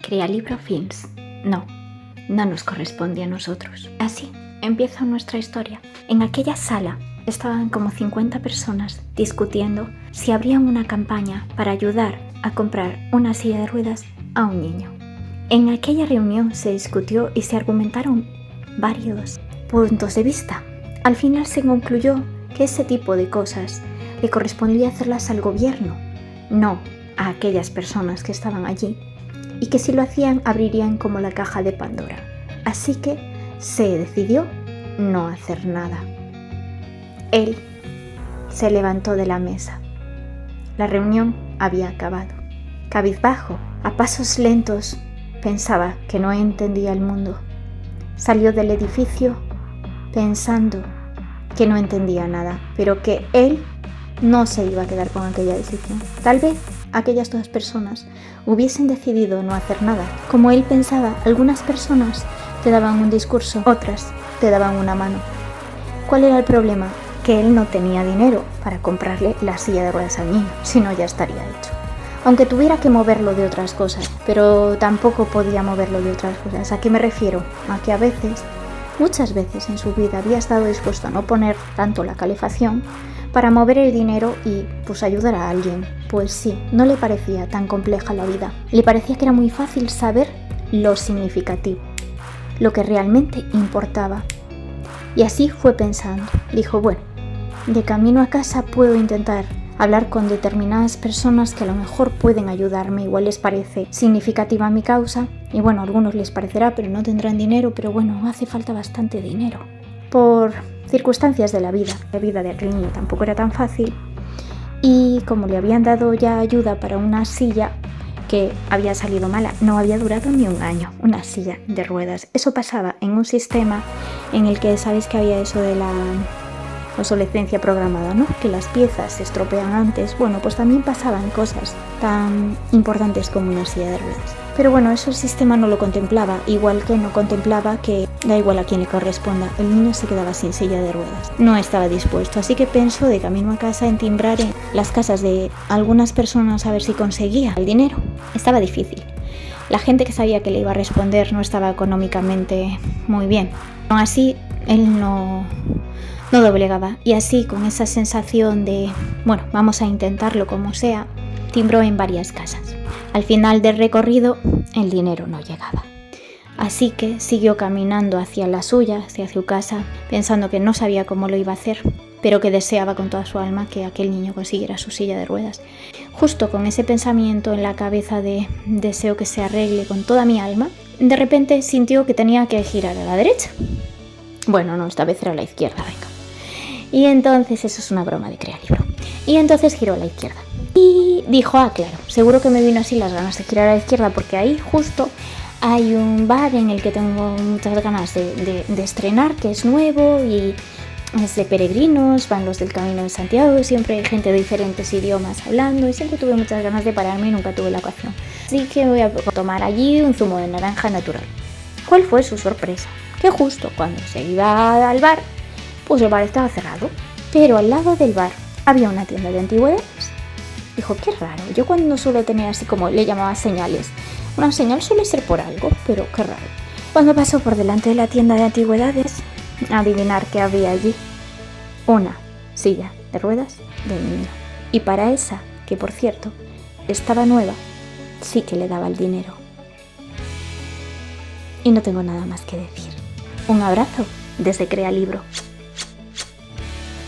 Crealibro Films. No nos corresponde a nosotros. Así empieza nuestra historia. En aquella sala estaban como 50 personas discutiendo si habría una campaña para ayudar a comprar una silla de ruedas a un niño. En aquella reunión se discutió y se argumentaron varios puntos de vista. Al final se concluyó que ese tipo de cosas le correspondía hacerlas al gobierno, no a aquellas personas que estaban allí, y que si lo hacían abrirían como la caja de Pandora. Así que se decidió no hacer nada. Él se levantó de la mesa. La reunión había acabado. Cabizbajo, a pasos lentos, pensaba que no entendía el mundo. Salió del edificio pensando que no entendía nada, pero que él no se iba a quedar con aquella decisión. Tal vez aquellas dos personas hubiesen decidido no hacer nada. Como él pensaba, algunas personas te daban un discurso, otras te daban una mano. ¿Cuál era el problema? Que él no tenía dinero para comprarle la silla de ruedas al niño, si no ya estaría hecho. Aunque tuviera que moverlo de otras cosas, pero tampoco podía moverlo de otras cosas. ¿A qué me refiero? A que a veces, muchas veces en su vida había estado dispuesto a no poner tanto la calefacción para mover el dinero y pues ayudar a alguien. Pues sí, no le parecía tan compleja la vida. Le parecía que era muy fácil saber lo significativo, lo que realmente importaba. Y así fue pensando. Dijo, bueno, de camino a casa puedo intentar hablar con determinadas personas que a lo mejor pueden ayudarme, igual les parece significativa mi causa, y bueno, a algunos les parecerá, pero no tendrán dinero, pero bueno, hace falta bastante dinero. Por circunstancias de la vida de aquel niño tampoco era tan fácil, y como le habían dado ya ayuda para una silla que había salido mala, no había durado ni un año, una silla de ruedas. Eso pasaba en un sistema en el que sabéis que había eso de la obsolescencia programada, ¿no? Que las piezas se estropean antes. Bueno, pues también pasaban cosas tan importantes como una silla de ruedas. Pero bueno, eso el sistema no lo contemplaba, igual que no contemplaba que da igual a quien le corresponda, el niño se quedaba sin silla de ruedas. No estaba dispuesto, así que pensó de camino a casa en timbrar en las casas de algunas personas a ver si conseguía el dinero. Estaba difícil. La gente que sabía que le iba a responder no estaba económicamente muy bien. Aún así, él no doblegaba, y así con esa sensación de, bueno, vamos a intentarlo como sea, timbró en varias casas. Al final del recorrido, el dinero no llegaba. Así que siguió caminando hacia la suya, hacia su casa, pensando que no sabía cómo lo iba a hacer, pero que deseaba con toda su alma que aquel niño consiguiera su silla de ruedas. Justo con ese pensamiento en la cabeza de deseo que se arregle con toda mi alma, de repente sintió que tenía que girar a la derecha. Bueno, no, esta vez era a la izquierda, venga. Y entonces, eso es una broma de Crealibro. Y entonces giró a la izquierda. Y dijo, claro, seguro que me vino así las ganas de girar a la izquierda, porque ahí justo hay un bar en el que tengo muchas ganas de estrenar, que es nuevo y es de peregrinos, van los del Camino de Santiago, siempre hay gente de diferentes idiomas hablando y siempre tuve muchas ganas de pararme y nunca tuve la ocasión. Así que voy a tomar allí un zumo de naranja natural. ¿Cuál fue su sorpresa? Que justo cuando se iba al bar, pues el bar estaba cerrado, pero al lado del bar había una tienda de antigüedades. Dijo, qué raro, yo cuando suelo tener así como le llamaba señales, una señal suele ser por algo, pero qué raro. Cuando pasó por delante de la tienda de antigüedades, adivinar qué había allí. Una silla de ruedas del niño. Y para esa, que por cierto, estaba nueva, sí que le daba el dinero. Y no tengo nada más que decir. Un abrazo desde Crealibro.